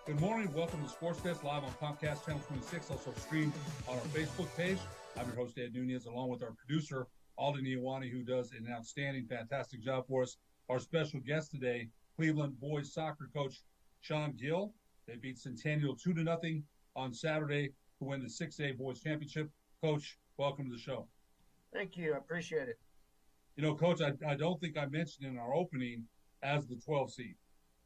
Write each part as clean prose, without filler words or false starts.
Good morning. Welcome to Sports Fest live on Comcast Channel 26, also streamed on our Facebook page. I'm your host, Ed Nunez, along with our producer, Alden Iowani, who does an outstanding, fantastic job for us. Our special guest today, Cleveland boys soccer coach Shaun Gill. They beat Centennial 2-0 on Saturday to win the 6A boys championship. Coach, welcome to the show. Thank you. I appreciate it. You know, Coach, I don't think I mentioned in our opening as the 12 seed.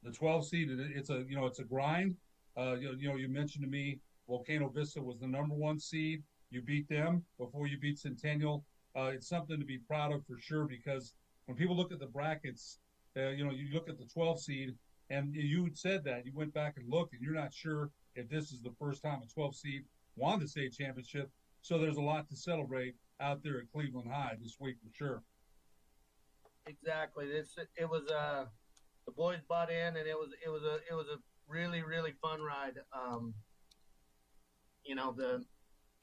The 12 seed, it's a grind. You mentioned to me Volcano Vista was the number one seed. You beat them before you beat Centennial. It's something to be proud of for sure, because when people look at the brackets, you look at the 12 seed, and you said that you went back and looked, and you're not sure if this is the first time a 12 seed won the state championship. So there's a lot to celebrate out there at Cleveland High this week for sure. Exactly. It was the boys bought in, and it was a really, really fun ride. The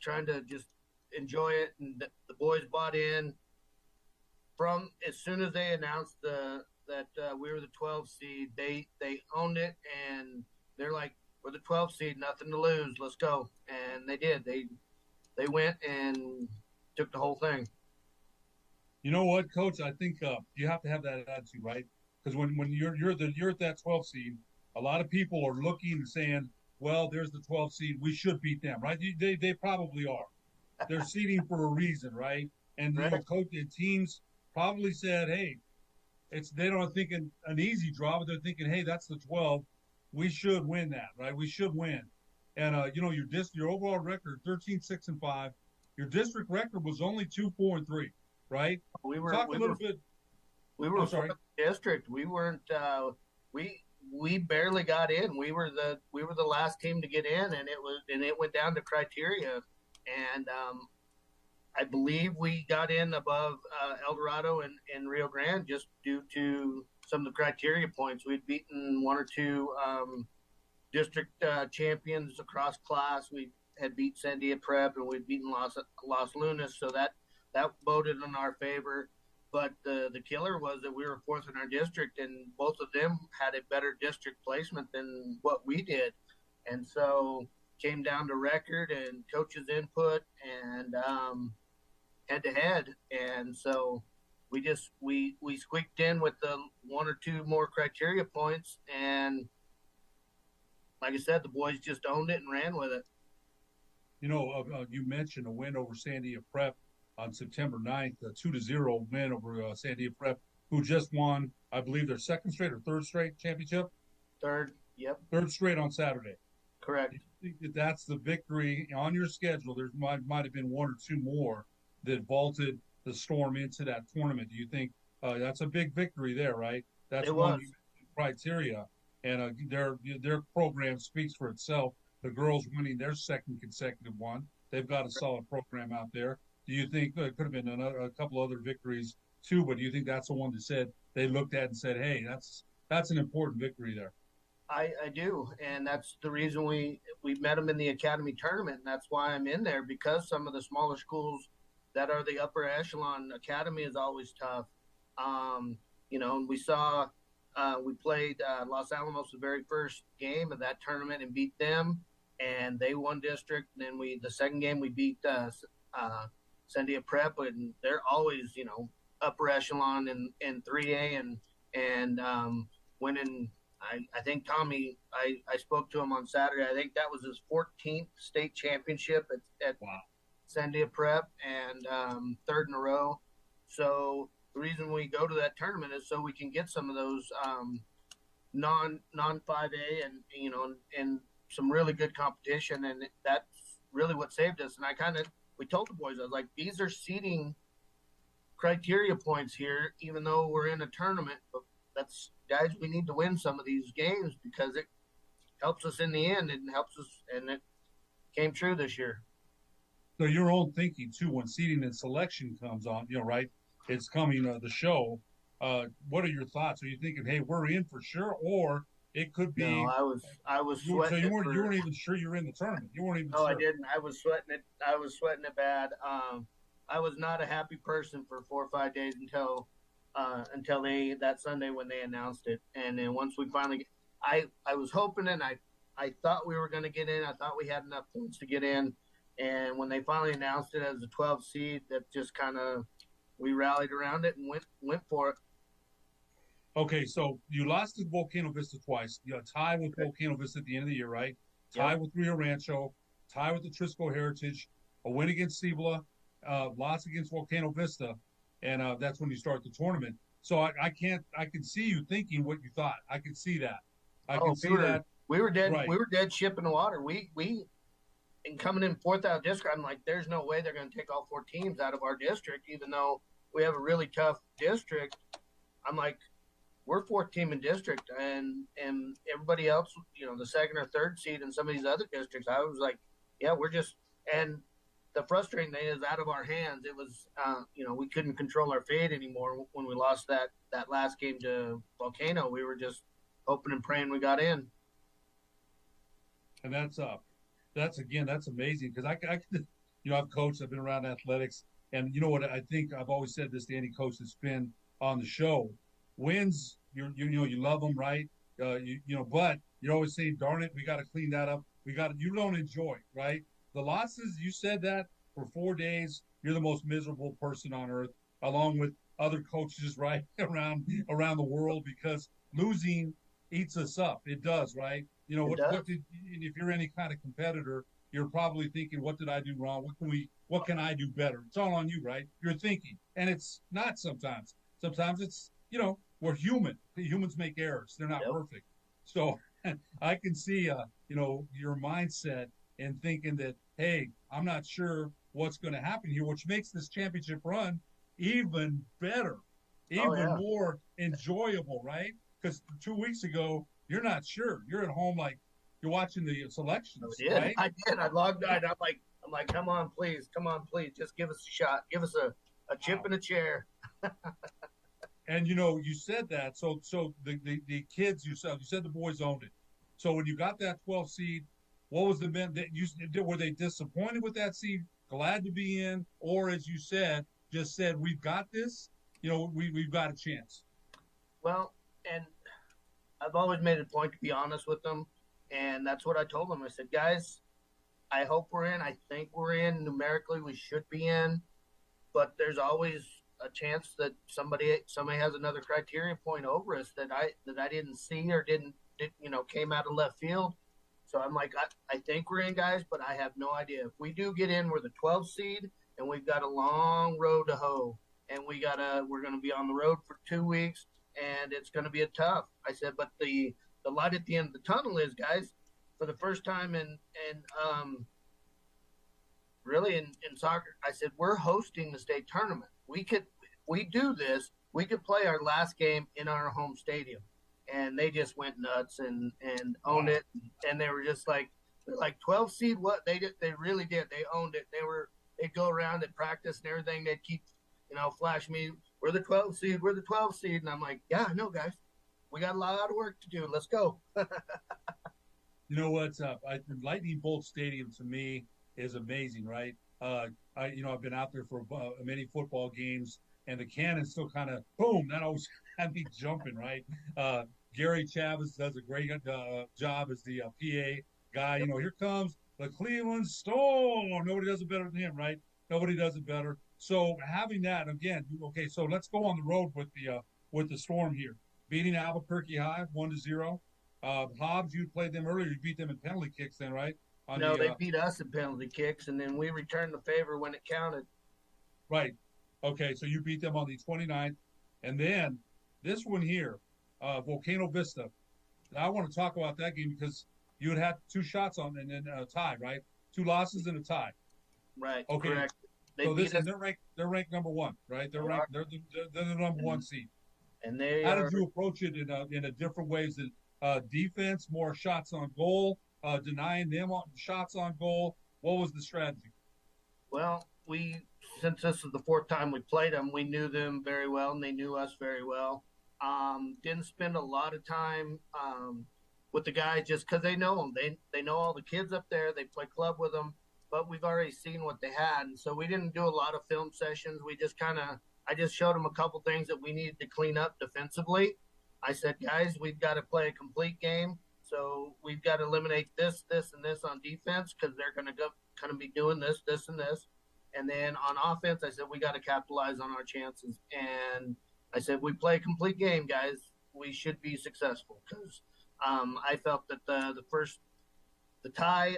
trying to just enjoy it, and the boys bought in from as soon as they announced that we were the 12 seed. They owned it, and they're like, we're the 12 seed, nothing to lose, let's go. And they did. They went and took the whole thing. You know what, Coach? I think you have to have that attitude, right? Because when you're at that 12 seed, a lot of people are looking and saying, "Well, there's the 12 seed. We should beat them, right?" They probably are. They're seeding for a reason, right? And Right. coach and teams probably said, "Hey, they don't think an easy draw, but they're thinking, hey, that's the 12. We should win that, right? We should win." And your overall record 13-6-5. Your district record was only 2-4-3, right? We were Talk we a little were bit. we were I'm sorry. fourth district. We weren't. We barely got in. We were the last team to get in, and it went down to criteria, and I believe we got in above El Dorado and Rio Grande just due to some of the criteria points. We'd beaten one or two district champions across class. We had beat Sandia Prep, and we'd beaten Los Lunas, so that voted in our favor. But the killer was that we were fourth in our district, and both of them had a better district placement than what we did. And so came down to record and coaches' input and head to head. And so we squeaked in with the one or two more criteria points. And like I said, the boys just owned it and ran with it. You mentioned a win over Sandia Prep on September 9th, a 2-0 win over Sandia Prep, who just won, I believe, their second straight or third straight championship. Third, yep. Third straight on Saturday. Correct. Do you think that that's the victory on your schedule? There might have been one or two more that vaulted the Storm into that tournament. Do you think that's a big victory there, right? That's one criteria, and their program speaks for itself. The girls winning their second consecutive one. They've got a solid program out there. Do you think there could have been a couple other victories too? But do you think that's the one that said they looked at and said, "Hey, that's an important victory there"? I do, and that's the reason we met them in the academy tournament, and that's why I'm in there, because some of the smaller schools that are the upper echelon academy is always tough. And we saw we played Los Alamos the very first game of that tournament and beat them, and they won district. And then the second game we beat Sandia Prep, and they're always upper echelon in 3A and winning. I think Tommy, I spoke to him on Saturday. I think that was his 14th state championship at Wow. Sandia Prep, and third in a row. So the reason we go to that tournament is so we can get some of those non 5A and some really good competition, and that's really what saved us. And we told the boys, I was like, these are seeding criteria points here, even though we're in a tournament. But that's, guys, we need to win some of these games because it helps us in the end. It helps us, and it came true this year. So your own thinking too, when seeding and selection comes on, right? It's coming the show. What are your thoughts? Are you thinking, hey, we're in for sure, or it could be? No, I was sweating. So you weren't even sure you were in the tournament. You weren't even. No, sure. I didn't. I was sweating it. I was sweating it bad. I was not a happy person for 4 or 5 days until that Sunday when they announced it, and then once we finally, I was hoping, and I I thought we were going to get in. I thought we had enough points to get in. And when they finally announced it as a 12 seed, that just kind of we rallied around it and went for it. Okay, so you lost to Volcano Vista twice. You had a tie with Volcano Vista at the end of the year, right? Tie Yep. with Rio Rancho, tie with the Trisco Heritage, a win against Cibola, loss against Volcano Vista, and that's when you start the tournament. So I can see you thinking what you thought. I can see that. I can Oh, see that. we were dead. Right. We were dead ship in the water. We and coming in fourth out of district, I'm like, there's no way they're going to take all four teams out of our district, even though we have a really tough district. I'm like, we're fourth team in district, and everybody else, the second or third seed in some of these other districts. I was like, yeah, we're just. And the frustrating thing is out of our hands. It was, we couldn't control our fate anymore when we lost that last game to Volcano. We were just hoping and praying we got in. And that's amazing because I've coached, I've been around athletics, and you know what I think I've always said this to any coach that's been on the show: wins, you love them, right? But you're always saying, "Darn it, we got to clean that up. You don't enjoy, right? The losses. You said that for 4 days, you're the most miserable person on earth, along with other coaches, right, around the world, because losing eats us up. It does, right? It does. If you're any kind of competitor, you're probably thinking, what did I do wrong? What can I do better? It's all on you, right? You're thinking, and it's not sometimes. Sometimes it's, we're human. Humans make errors. They're not Yep. perfect. So I can see, your mindset and thinking that, hey, I'm not sure what's going to happen here, which makes this championship run even better, Oh even yeah. more enjoyable, right? Because 2 weeks ago, you're not sure. You're at home like you're watching the selections, I did. right? I did. I logged on. I'm like, come on, please, just give us a shot, give us a chip Wow. in a chair. And you said that. So the kids, you said the boys owned it. So when you got that 12 seed, what was the men that you were they disappointed with that seed, glad to be in, or as you said, just said we've got this, we've got a chance. Well, and I've always made it a point to be honest with them, and that's what I told them. I said, guys, I hope we're in. I think we're in. Numerically, we should be in, but there's always a chance that somebody has another criteria point over us that I didn't see or came out of left field. So I'm like, I think we're in, guys, but I have no idea. If we do get in, we're the 12th seed, and we've got a long road to hoe, and we're gonna be on the road for 2 weeks, and it's gonna be a tough. I said, but the light at the end of the tunnel is, guys, for the first time really in soccer, I said, we're hosting the state tournament. We do this. We could play our last game in our home stadium, and they just went nuts and owned it. And they were just like 12 seed. What they did, they really did. They owned it. They'd go around and practice and everything. They'd keep, flash me. We're the 12 seed. We're the 12 seed. And I'm like, yeah, I know, guys. We got a lot of work to do. Let's go. You know what's up? Lightning Bolt Stadium to me is amazing, right? I've been out there for many football games, and the cannon still kind of boom. That always had me jumping, right? Gary Chavez does a great job as the PA guy. Here comes the Cleveland Storm. Nobody does it better than him, right? Nobody does it better. So having that again, okay. So let's go on the road with the Storm here, beating Albuquerque High 1-0. Hobbs, you played them earlier. You beat them in penalty kicks, then, right? They beat us in penalty kicks, and then we returned the favor when it counted. Right. Okay, so you beat them on the 29th. And then this one here, Volcano Vista. I want to talk about that game because you had 2 shots on and then a tie, right? 2 losses and a tie. Right. Okay. Correct. They're ranked number 1, right? They're the number 1 seed. And how did you approach it in a different ways? Defense, more shots on goal, denying them shots on goal. What was the strategy? Well, since this is the 4th time we played them, we knew them very well, and they knew us very well. Didn't spend a lot of time with the guys just because they know them. They know all the kids up there. They play club with them, but we've already seen what they had, and so we didn't do a lot of film sessions. We just I just showed them a couple things that we needed to clean up defensively. I said, guys, we've got to play a complete game. So we've got to eliminate this, this, and this on defense because they're going to go kind of be doing this, this, and this. And then on offense, I said we got to capitalize on our chances. And I said we play a complete game, guys. We should be successful because I felt that the tie,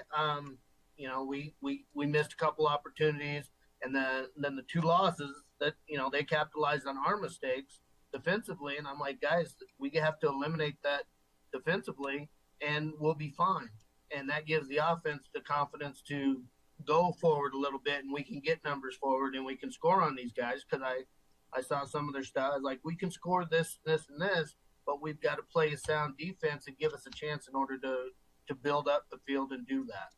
we missed a couple opportunities, and then the two losses that they capitalized on our mistakes defensively. And I'm like, guys, we have to eliminate that defensively, and we'll be fine. And that gives the offense the confidence to go forward a little bit, and we can get numbers forward, and we can score on these guys. Because I saw some of their stuff. I was like, we can score this, this, and this, but we've got to play a sound defense and give us a chance in order to build up the field and do that.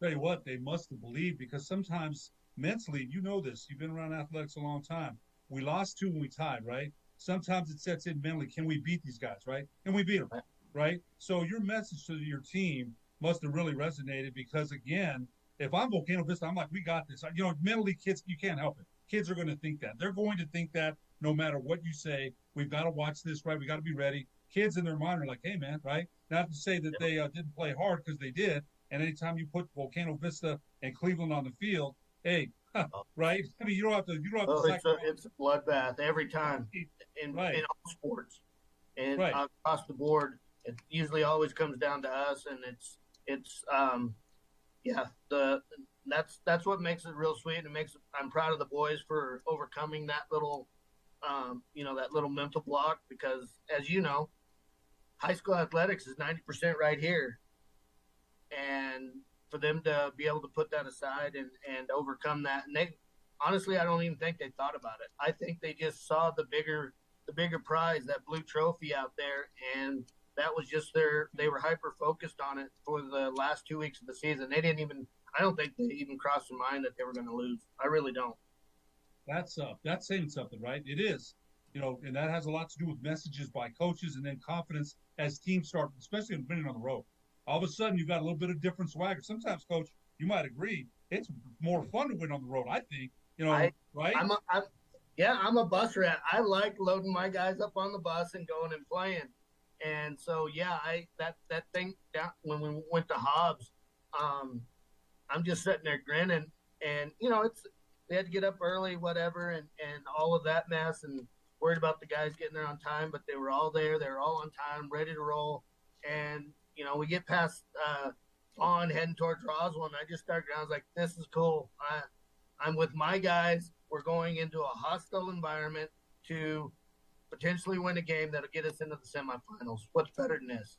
Tell you what, they must have believed, because sometimes mentally, you know this, you've been around athletics a long time. We lost two when we tied, right? Sometimes it sets in mentally, can we beat these guys, right? And we beat them, right? So your message to your team must have really resonated, because, again, if I'm Volcano Vista, I'm like, we got this. Mentally, kids, you can't help it. Kids are going to think that. They're going to think that no matter what you say. We've got to watch this, right? We got to be ready. Kids in their mind are like, hey, man, right? Not to say that they didn't play hard, because they did. And anytime you put Volcano Vista and Cleveland on the field, hey, right? I mean, you don't have to. It's a bloodbath every time in all sports, and across the board. It usually always comes down to us, and that's what makes it real sweet. And I'm proud of the boys for overcoming that little, that little mental block, because, as you know, high school athletics is 90% right here. And for them to be able to put that aside and overcome that, and honestly, I don't even think they thought about it. I think they just saw the bigger prize, that blue trophy out there, and that was just they were hyper focused on it for the last 2 weeks of the season. I don't think they even crossed their mind that they were going to lose. I really don't. That's saying something, right? It is, and that has a lot to do with messages by coaches, and then confidence as teams start, especially in winning on the road. All of a sudden, you've got a little bit of different swagger. Sometimes, Coach, you might agree, it's more fun to win on the road, I think, right? I'm a bus rat. I like loading my guys up on the bus and going and playing. And so, that thing down when we went to Hobbs, I'm just sitting there grinning. And, they had to get up early, whatever, and all of that mess, and worried about the guys getting there on time. But they were all there. They were all on time, ready to roll. And we get past Vaughn heading towards Roswell, and I just started. I was like, "This is cool. I'm with my guys. We're going into a hostile environment to potentially win a game that'll get us into the semifinals. What's better than this?"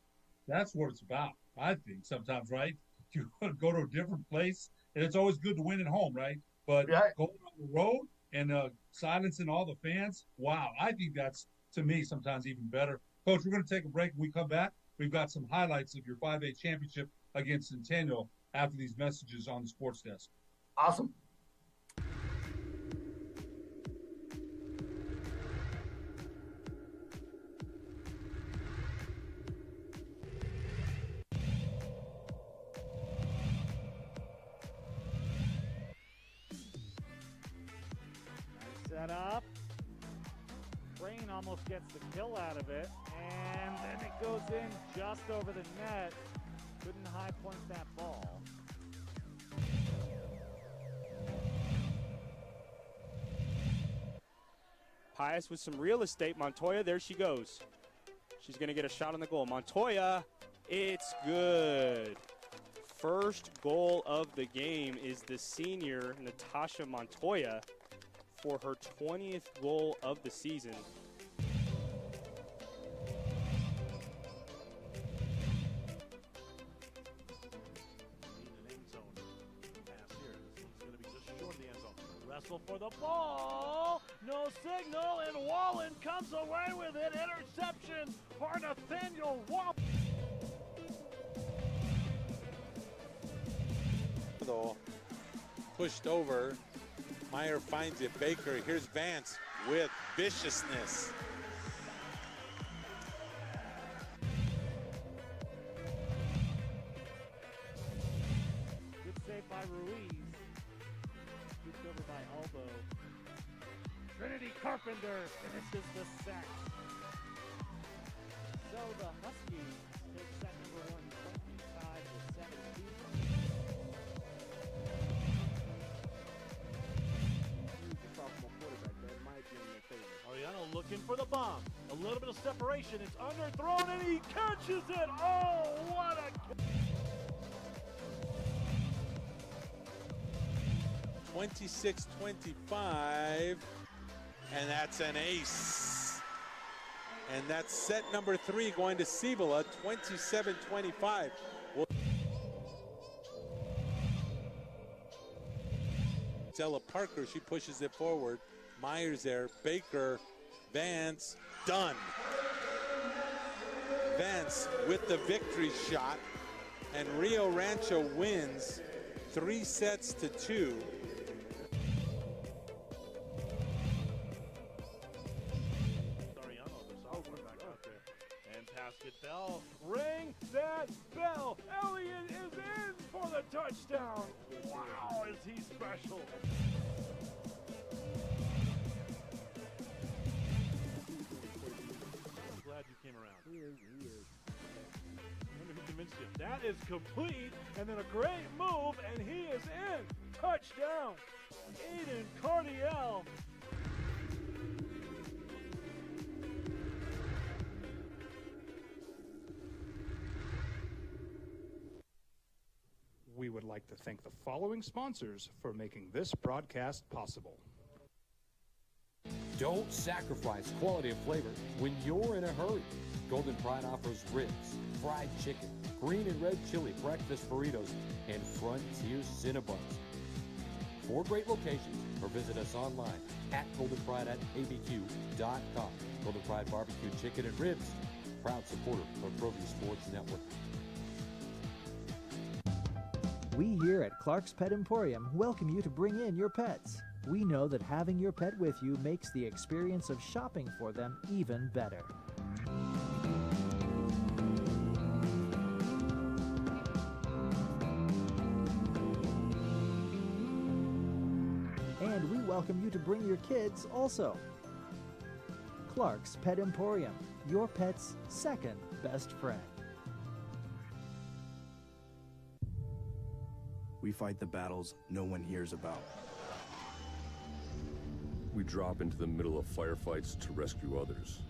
That's what it's about, I think. Sometimes, right? You go to a different place, and it's always good to win at home, right? But going on the road and silencing all the fans, wow! I think that's, to me, sometimes even better. Coach, we're going to take a break. When we come back, we've got some highlights of your 5A championship against Centennial after these messages on the sports desk. Awesome. Set up. Rain almost gets the kill out of it, and then it goes in just over the net. Couldn't high point that ball. Pius with some real estate. Montoya, there she goes. She's going to get a shot on the goal. Montoya, it's good. First goal of the game is the senior, Natasha Montoya, for her 20th goal of the season. Wrestle for the ball, no signal, and Wallen comes away with it. Interception for Nathaniel Wallen. Though pushed over, Meyer finds it. Baker, here's Vance with viciousness. Good save by Ruiz. Scooped over by Elbow. Trinity Carpenter finishes the sack. So the Huskies take second. Ariano looking for the bomb. A little bit of separation. It's underthrown and he catches it. Oh, what a 26-25, and that's an ace. And that's set number 3 going to Cibola, 27-25. Stella Parker, she pushes it forward. Myers there, Baker, Vance, done. Vance with the victory shot, and Rio Rancho wins 3-2. Bell, ring that bell. Elliott is in for the touchdown. Wow, is he special? I'm glad you came around. He is. I wonder who convinced you. That is complete, and then a great move, and he is in. Touchdown. Aiden Cardiel. We would like to thank the following sponsors for making this broadcast possible. Don't sacrifice quality of flavor when you're in a hurry. Golden Pride offers ribs, fried chicken, green and red chili breakfast burritos, and Frontier Cinnabons. 4 great locations, or visit us online at goldenpride@abq.com. Golden Pride Barbecue Chicken and Ribs, proud supporter of ProView Sports Network. We here at Clark's Pet Emporium welcome you to bring in your pets. We know that having your pet with you makes the experience of shopping for them even better. And we welcome you to bring your kids also. Clark's Pet Emporium, your pet's second best friend. We fight the battles no one hears about. We drop into the middle of firefights to rescue others.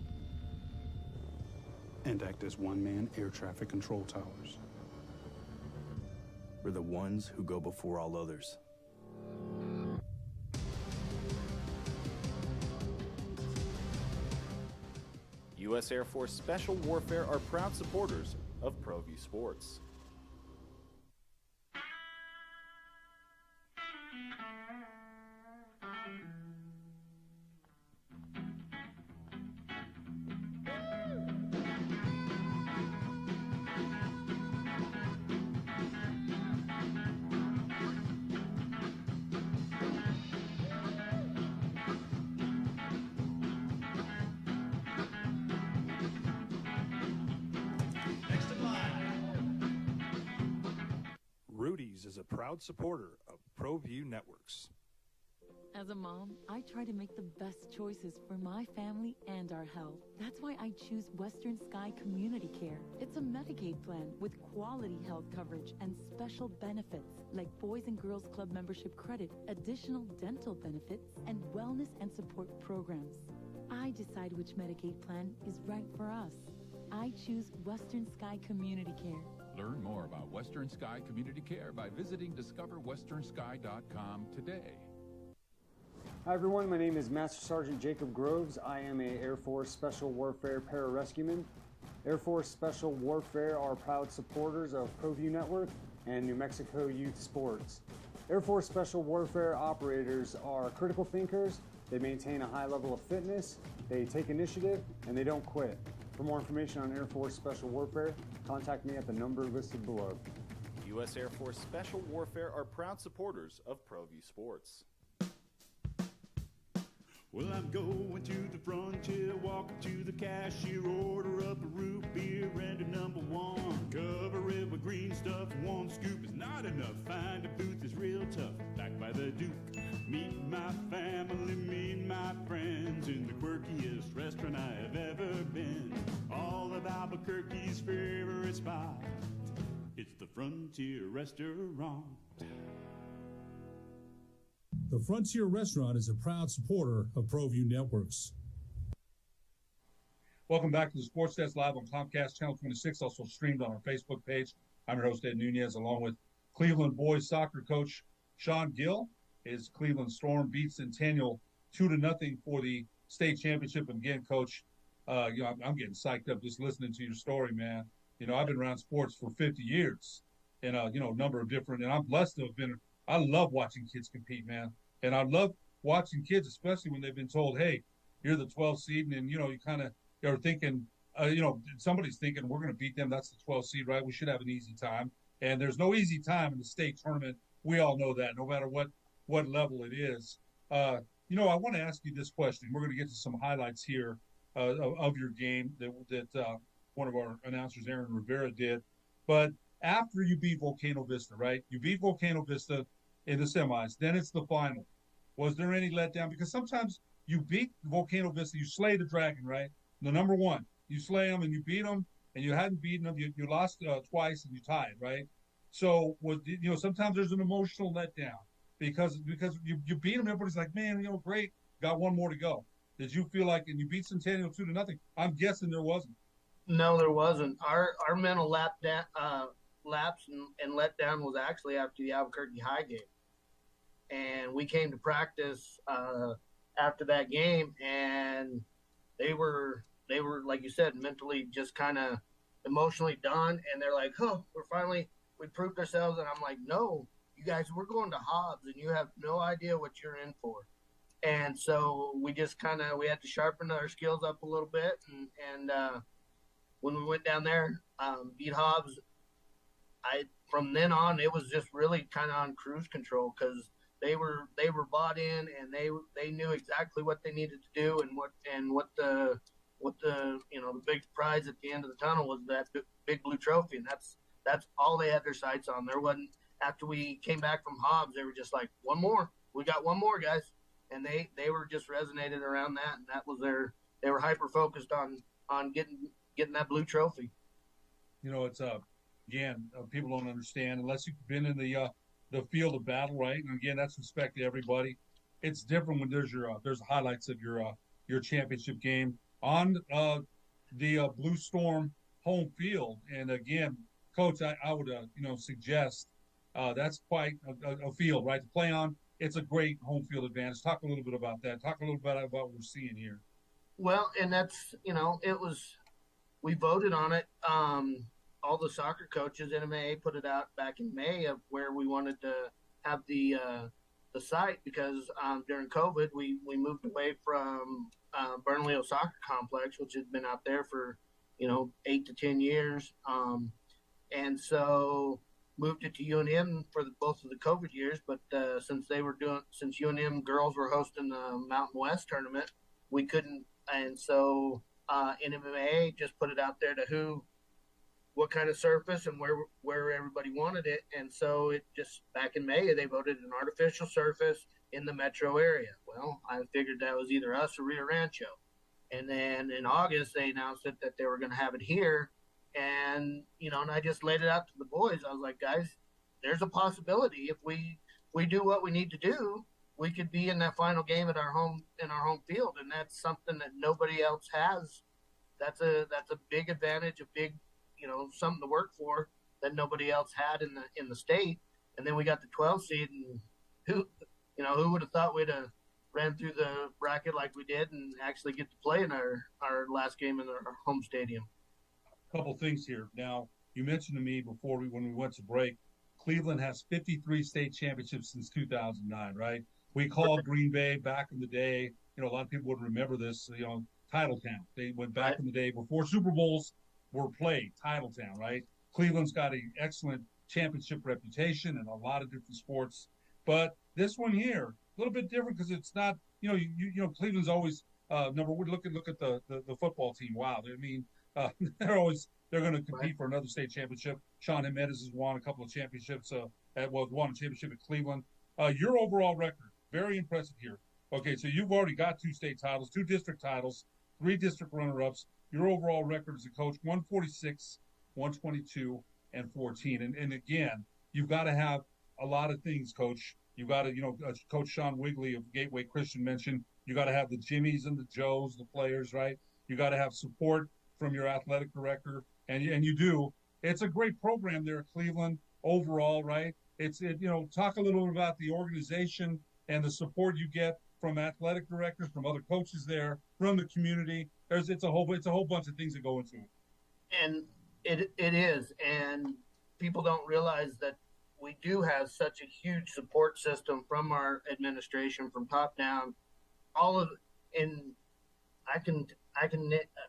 And act as one-man air traffic control towers. We're the ones who go before all others. U.S. Air Force Special Warfare are proud supporters of ProView Sports. Rudy's is a proud supporter of ProView Networks. As a mom, I try to make the best choices for my family and our health. That's why I choose Western Sky Community Care. It's a Medicaid plan with quality health coverage and special benefits like Boys and Girls Club membership credit, additional dental benefits, and wellness and support programs. I decide which Medicaid plan is right for us. I choose Western Sky Community Care. Learn more about Western Sky Community Care by visiting discoverwesternsky.com today. Hi everyone, my name is Master Sergeant Jacob Groves. I am a Air Force Special Warfare pararescueman. Air Force Special Warfare are proud supporters of ProView Network and New Mexico Youth Sports. Air Force Special Warfare operators are critical thinkers. They maintain a high level of fitness, they take initiative, and they don't quit. For more information on Air Force Special Warfare, contact me at the number listed below. U.S. Air Force Special Warfare are proud supporters of ProView Sports. Well, I'm going to the frontier, walking to the cashier, order up a root beer and a number one. Cover it with green stuff, one scoop is not enough. Find a booth is real tough, back by the Duke. Meet my family, meet my friends in the quirkiest restaurant I have ever been. All about Albuquerque's favorite spot. It's the Frontier Restaurant. The Frontier Restaurant is a proud supporter of ProView Networks. Welcome back to the Sports Desk live on Comcast Channel 26, also streamed on our Facebook page. I'm your host, Ed Nunez, along with Cleveland boys soccer coach Shaun Gill. His Cleveland Storm beat Centennial 2-0 for the state championship. And again, Coach, I'm getting psyched up just listening to your story, man. I've been around sports for 50 years, and a number of different. And I'm blessed to have been. I love watching kids compete, man, and I love watching kids, especially when they've been told, "Hey, you're the 12th seed," and you kind of are thinking, somebody's thinking we're going to beat them. That's the 12th seed, right? We should have an easy time, and there's no easy time in the state tournament. We all know that, no matter what level it is. I want to ask you this question. We're going to get to some highlights here of your game that one of our announcers, Aaron Rivera, did. But after you beat Volcano Vista, right? You beat Volcano Vista in the semis. Then it's the final. Was there any letdown? Because sometimes you beat Volcano Vista, you slay the dragon, right? The number one. You slay them and you beat them, and you hadn't beaten them. You lost twice and you tied, right? So sometimes there's an emotional letdown because you beat them. Everybody's like, man, great, got one more to go. Did you feel like, and you beat Centennial 2-0? I'm guessing there wasn't. No, there wasn't. Our mental lapse and letdown was actually after the Albuquerque High game, and we came to practice after that game, and they were like you said, mentally just kind of emotionally done, and they're like, "Oh, we proved ourselves," and I'm like, "No, you guys, we're going to Hobbs, and you have no idea what you're in for." And so we just we had to sharpen our skills up a little bit, and when we went down there, beat Hobbs, from then on it was just really kind of on cruise control because they were bought in and they knew exactly what they needed to do and what the the big prize at the end of the tunnel was, that big blue trophy, and that's all they had their sights on. There wasn't, after we came back from Hobbs, they were just like, one more, we got one more, guys, and they were just resonated around that, and that was they were hyper focused on getting that blue trophy. It's again, people don't understand unless you've been in the field of battle, right? And again, that's respect to everybody. It's different when there's highlights of your championship game on the Blue Storm home field. And again, Coach, I would suggest that's quite a field, right, to play on. It's a great home field advantage. Talk a little bit about that. Talk a little bit about what we're seeing here. Well, and that's we voted on it. All the soccer coaches, NMAA put it out back in May of where we wanted to have the site, because during COVID we moved away from Bernalillo Soccer Complex, which had been out there for 8 to 10 years, and so moved it to UNM for both of the COVID years. But since UNM girls were hosting the Mountain West tournament, we couldn't, and so NMAA just put it out there to what kind of surface and where everybody wanted it. And so it just, back in May, they voted an artificial surface in the metro area. Well, I figured that was either us or Rio Rancho. And then in August, they announced that they were going to have it here. And, and I just laid it out to the boys. I was like, guys, there's a possibility if we do what we need to do, we could be in that final game in our home field. And that's something that nobody else has. That's a big advantage, a big, something to work for that nobody else had in the state. And then we got the 12 seed, and who would have thought we'd have ran through the bracket like we did and actually get to play in our last game in our home stadium. A couple things here. Now, you mentioned to me before when we went to break, Cleveland has 53 state championships since 2009, right? We called Green Bay back in the day, a lot of people would remember this, Title Town. They went back in the day before Super Bowls were played, Title Town, right? Cleveland's got an excellent championship reputation in a lot of different sports. But this one here, a little bit different because it's not, Cleveland's always number one. Look at the football team. Wow. They're going to compete for another state championship. Shaun Jimenez has won a couple of championships, won a championship at Cleveland. Your overall record, very impressive here. Okay, so you've already got 2 state titles, 2 district titles, 3 district runner-ups. Your overall record as a coach, 146, 122, and 14. And again, you've got to have a lot of things, Coach. You've got to, Coach Sean Wigley of Gateway Christian mentioned, you got to have the Jimmies and the Joes, the players, right? You got to have support from your athletic director, and you do. It's a great program there at Cleveland overall, right? Talk a little bit about the organization and the support you get from athletic directors, from other coaches there, from the community. It's a whole bunch of things that go into it. And it is, and people don't realize that we do have such a huge support system from our administration, from top down.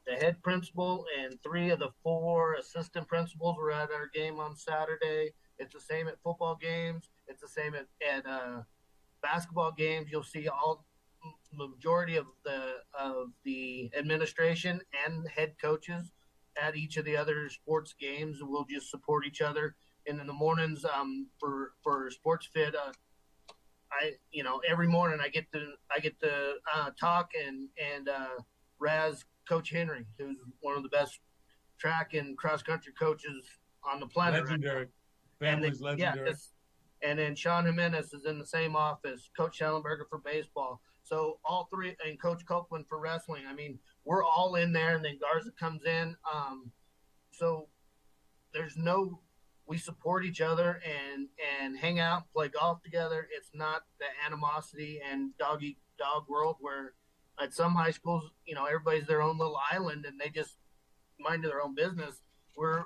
The head principal and 3 of the 4 assistant principals were at our game on Saturday. It's the same at football games. It's the same at basketball games. You'll see the majority of the administration and head coaches at each of the other sports games. We'll just support each other. And in the mornings, for Sports Fit, every morning I get to talk and razz Coach Henry, who's one of the best track and cross country coaches on the planet. Legendary. Family's legendary. Yeah, and then Sean Jimenez is in the same office. Coach Schellenberger for baseball. So all 3, and Coach Copeland for wrestling. I mean, we're all in there, and then Garza comes in. So we support each other and hang out, play golf together. It's not the animosity and dog eat dog world where at some high schools, everybody's their own little island and they just mind their own business.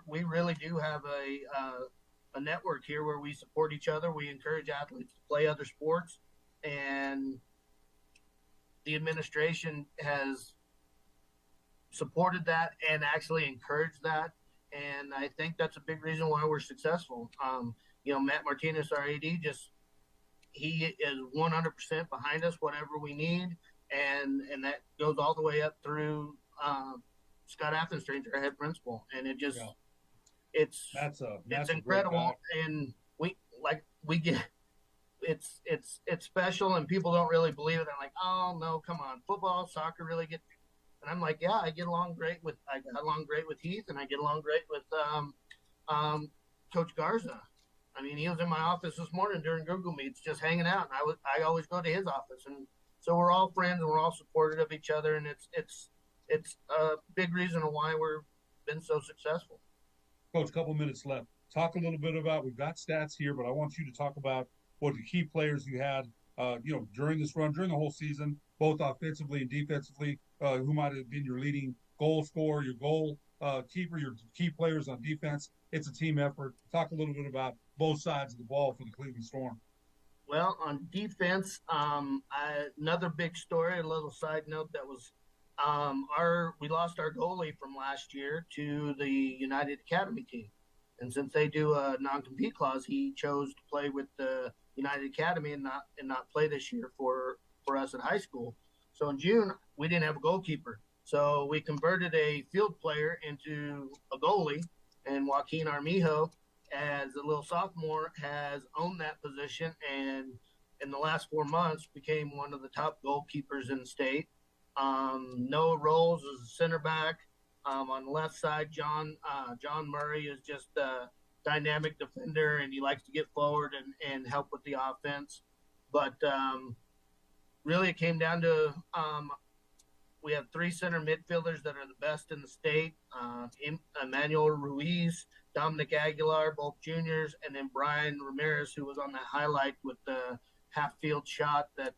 We really do have a network here where we support each other. We encourage athletes to play other sports, and the administration has supported that and actually encouraged that. And I think that's a big reason why we're successful. Matt Martinez, our AD, he is 100% behind us, whatever we need. And that goes all the way up through Scott Athenstranger, our head principal. And it's incredible. And we get, it's special, and people don't really believe it. They're like, oh no, come on, football, soccer really get. And I'm like, yeah, I got along great with Heath, and I get along great with Coach Garza. I mean, he was in my office this morning during Google Meets, just hanging out, and I always go to his office, and so we're all friends and we're all supportive of each other, and it's a big reason why we've been so successful. Coach, a couple minutes left. Talk a little bit about, we've got stats here, but I want you to talk about what the key players you had, during this run, during the whole season, both offensively and defensively, who might have been your leading goal scorer, your goal keeper, your key players on defense. It's a team effort. Talk a little bit about both sides of the ball for the Cleveland Storm. Well, on defense, another big story, a little side note that was we lost our goalie from last year to the United Academy team. And since they do a non-compete clause, he chose to play with the United Academy and not play this year for us at high school. So in June, we didn't have a goalkeeper. So we converted a field player into a goalie, and Joaquin Armijo, as a little sophomore, has owned that position, and in the last 4 months became one of the top goalkeepers in the state. Noah Rolls is a center back. On the left side, John Murray is just a dynamic defender, and he likes to get forward and help with the offense. But really, it came down to we have 3 center midfielders that are the best in the state. Emmanuel Ruiz, Dominic Aguilar, both juniors, and then Brian Ramirez, who was on that highlight with the half-field shot that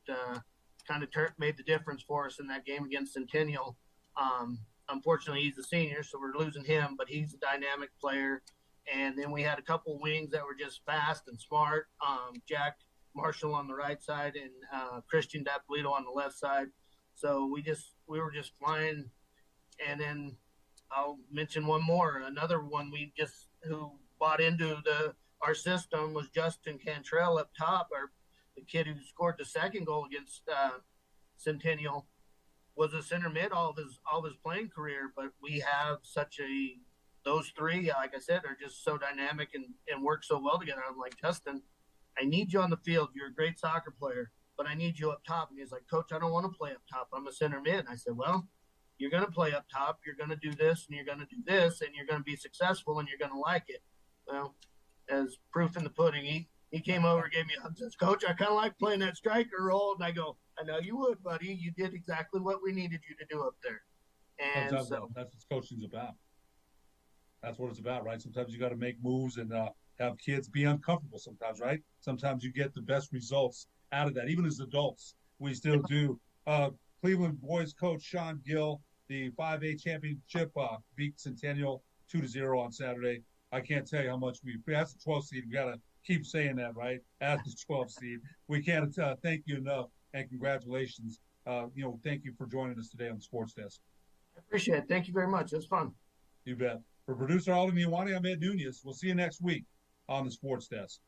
kind of made the difference for us in that game against Centennial. Unfortunately, he's a senior, so we're losing him, but he's a dynamic player. And then we had a couple wings that were just fast and smart. Jack Marshall on the right side and Christian Dapolito on the left side. So we were just flying. And then I'll mention one more. Another one who bought into our system was Justin Cantrell up top, the kid who scored the second goal against Centennial. Was a center mid all of his playing career, but we have those 3, like I said, are just so dynamic and work so well together. I'm like, Justin, I need you on the field. You're a great soccer player, but I need you up top. And he's like, Coach, I don't want to play up top. I'm a center mid. And I said, well, you're going to play up top, you're going to do this, and you're going to do this, and you're going to be successful, and you're going to like it. Well, as proof in the pudding, he came over, gave me a hug, says, Coach, I kind of like playing that striker role. And I go, I know you would, buddy. You did exactly what we needed you to do up there. And that's what coaching's about. That's what it's about, right? Sometimes you got to make moves and have kids be uncomfortable sometimes, right? Sometimes you get the best results out of that. Even as adults, we still do. Cleveland boys coach Shaun Gill, the 5A championship, beat Centennial 2-0 on Saturday. I can't tell you how much as the 12th seed, we got to keep saying that, right? As the 12th seed. We can't thank you enough, and congratulations. Thank you for joining us today on the Sports Desk. I appreciate it. Thank you very much. It was fun. You bet. For producer Alden Iwani, I'm Ed Nunez. We'll see you next week on the Sports Desk.